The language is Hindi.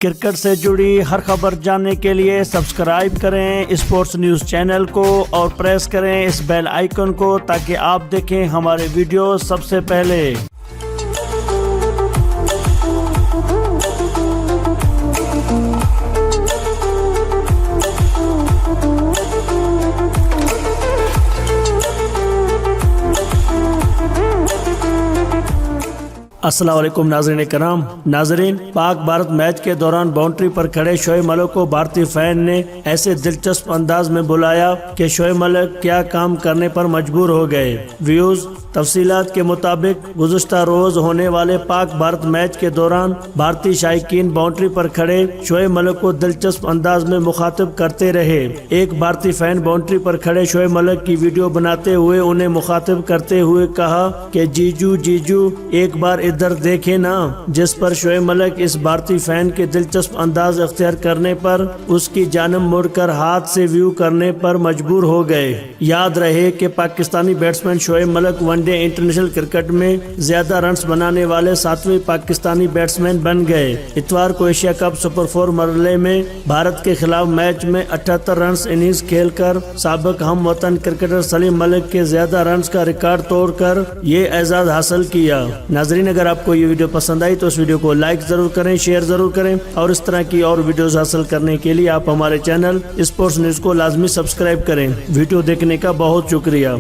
क्रिकेट से जुड़ी हर खबर जानने के लिए सब्सक्राइब करें स्पोर्ट्स न्यूज़ चैनल को और प्रेस करें इस बेल आइकन को ताकि आप देखें हमारे वीडियो सबसे पहले। अस्सलाम वालेकुम नाज़रीन कराम। नाज़रीन, पाक भारत मैच के दौरान बाउंड्री पर खड़े शोएब मलिक को भारतीय फैन ने ऐसे दिलचस्प अंदाज में बुलाया कि शोएब मलिक क्या काम करने पर मजबूर हो गए। व्यूज तफसीलात के मुताबिक गुज़श्ता रोज होने वाले पाक भारत मैच के दौरान भारतीय शायकीन बाउंड्री पर खड़े शोएब मलिक को दिलचस्प अंदाज में मुखातिब करते रहे। एक भारतीय फैन बाउंड्री पर खड़े शोएब मलिक की वीडियो बनाते हुए उन्हें मुखातिब करते हुए कहा कि जीजू जीजू एक बार इधर देखे ना, जिस पर शोएब मलिक इस भारतीय फैन के दिलचस्प अंदाज अख्तियार करने पर उसकी जानब मुड़कर हाथ से व्यू करने पर मजबूर हो गए। याद रहे कि Pakistani batsman Shoaib Malik one day international cricket में ज्यादा रन्स बनाने वाले 7वें पाकिस्तानी बैट्समैन बन गए। इतवार को एशिया कप सुपर 4 मरहले में भारत के खिलाफ मैच में 78 रन्स इनिंग्स खेलकर साबिक हम वतन क्रिकेटर सलीम मलिक के ज्यादा रन्स का रिकॉर्ड तोड़कर ये एजाज हासिल किया। नाजरीन, अगर आपको ये वीडियो पसंद आई तो इस वीडियो को लाइक जरूर करें, शेयर जरूर करें और इस तरह की और वीडियोस हासिल करने के लिए आप हमारे चैनल स्पोर्ट्स न्यूज को लाजमी सब्सक्राइब करें। वीडियो देखने का बहुत शुक्रिया।